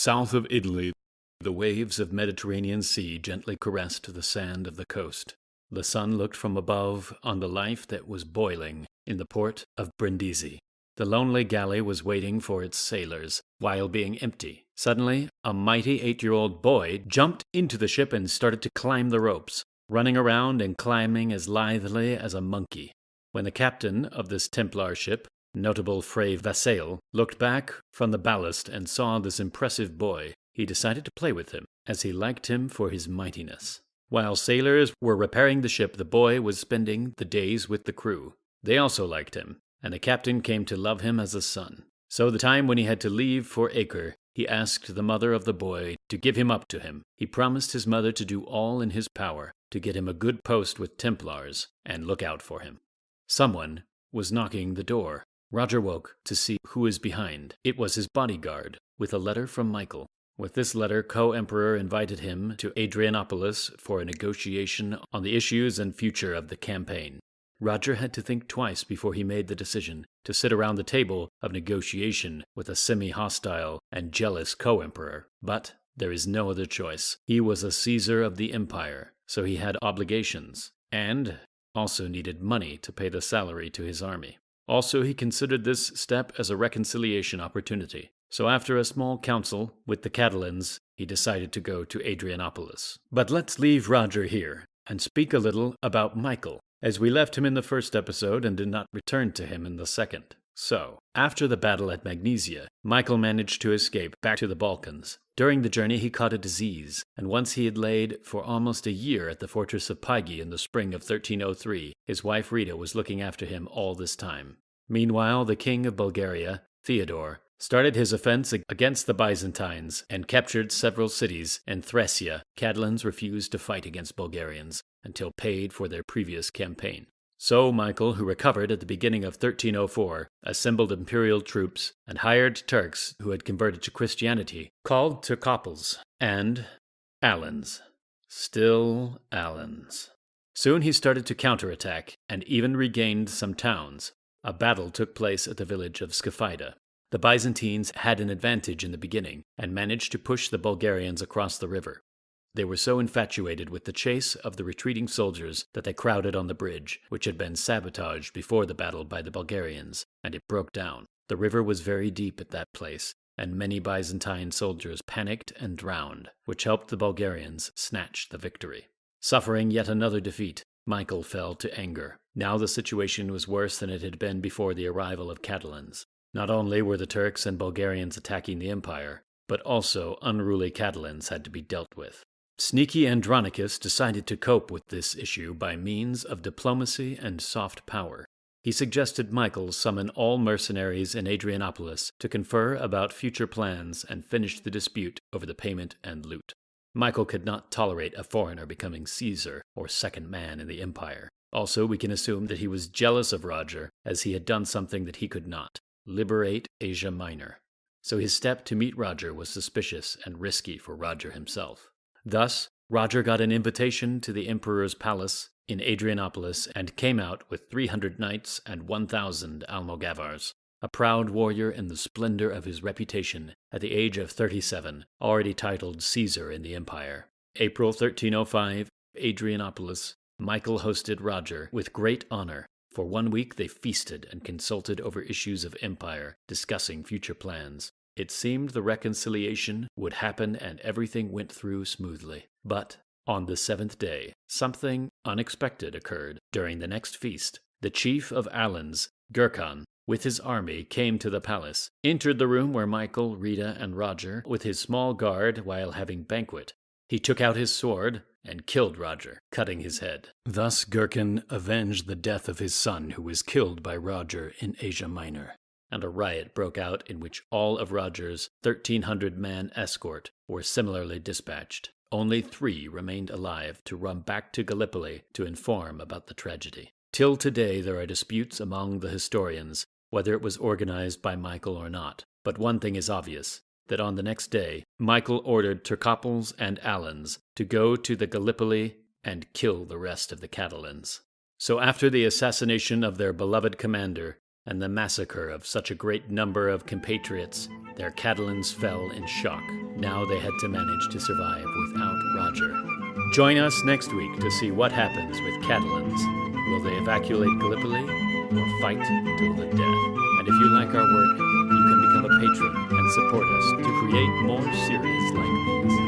South of Italy, the waves of Mediterranean Sea gently caressed the sand of the coast. The sun looked from above on the life that was boiling in the port of Brindisi. The lonely galley was waiting for its sailors, while being empty. Suddenly, a mighty 8-year-old boy jumped into the ship and started to climb the ropes, running around and climbing as lithely as a monkey. When the captain of this Templar ship, notable Fray Vassail, looked back from the ballast and saw this impressive boy, he decided to play with him, as he liked him for his mightiness. While sailors were repairing the ship, the boy was spending the days with the crew. They also liked him, and the captain came to love him as a son. So the time when he had to leave for Acre, he asked the mother of the boy to give him up to him. He promised his mother to do all in his power to get him a good post with Templars and look out for him. Someone was knocking the door. Rodger woke to see who was behind. It was his bodyguard, with a letter from Michael. With this letter, co-emperor invited him to Adrianopolis for a negotiation on the issues and future of the campaign. Rodger had to think twice before he made the decision to sit around the table of negotiation with a semi-hostile and jealous co-emperor. But there is no other choice. He was a Caesar of the empire, so he had obligations, and also needed money to pay the salary to his army. Also, he considered this step as a reconciliation opportunity. So after a small council with the Catalans, he decided to go to Adrianopolis. But let's leave Rodger here and speak a little about Michael, as we left him in the first episode and did not return to him in the second. So, after the battle at Magnesia, Michael managed to escape back to the Balkans. During the journey, he caught a disease, and once he had laid for almost a year at the fortress of Pygi in the spring of 1303, his wife Rita was looking after him all this time. Meanwhile, the king of Bulgaria, Theodore, started his offense against the Byzantines and captured several cities in Thracia. Catalans refused to fight against Bulgarians until paid for their previous campaign. So Michael, who recovered at the beginning of 1304, assembled imperial troops and hired Turks who had converted to Christianity, called Turkopols, and Alans. Still Alans. Soon he started to counterattack and even regained some towns. A battle took place at the village of Scaphida. The Byzantines had an advantage in the beginning and managed to push the Bulgarians across the river. They were so infatuated with the chase of the retreating soldiers that they crowded on the bridge, which had been sabotaged before the battle by the Bulgarians, and it broke down. The river was very deep at that place, and many Byzantine soldiers panicked and drowned, which helped the Bulgarians snatch the victory. Suffering yet another defeat, Michael fell to anger. Now the situation was worse than it had been before the arrival of Catalans. Not only were the Turks and Bulgarians attacking the empire, but also unruly Catalans had to be dealt with. Sneaky Andronicus decided to cope with this issue by means of diplomacy and soft power. He suggested Michael summon all mercenaries in Adrianopolis to confer about future plans and finish the dispute over the payment and loot. Michael could not tolerate a foreigner becoming Caesar or second man in the empire. Also, we can assume that he was jealous of Rodger, as he had done something that he could not: liberate Asia Minor. So his step to meet Rodger was suspicious and risky for Rodger himself. Thus, Rodger got an invitation to the emperor's palace in Adrianopolis and came out with 300 knights and 1,000 Almogavars. A proud warrior in the splendor of his reputation at the age of 37, already titled Caesar in the empire. April 1305, Adrianopolis. Michael hosted Rodger with great honor. For 1 week they feasted and consulted over issues of empire, discussing future plans. It seemed the reconciliation would happen and everything went through smoothly. But on the 7th day, something unexpected occurred. During the next feast, the chief of Alans, Gurkhan, with his army, came to the palace, entered the room where Michael, Rita, and Rodger, with his small guard, while having banquet. He took out his sword and killed Rodger, cutting his head. Thus Gurkhan avenged the death of his son, who was killed by Rodger in Asia Minor. And a riot broke out in which all of Rodger's 1,300-man escort were similarly dispatched. Only 3 remained alive to run back to Gallipoli to inform about the tragedy. Till today there are disputes among the historians whether it was organized by Michael or not. But one thing is obvious, that on the next day, Michael ordered Turkopols and Alans to go to the Gallipoli and kill the rest of the Catalans. So after the assassination of their beloved commander and the massacre of such a great number of compatriots, Their Catalans fell in shock. Now they had to manage to survive without Rodger. Join us next week to see what happens with Catalans. Will they evacuate Gallipoli or fight till the death? And if you like our work, you can become a patron and support us to create more series like these.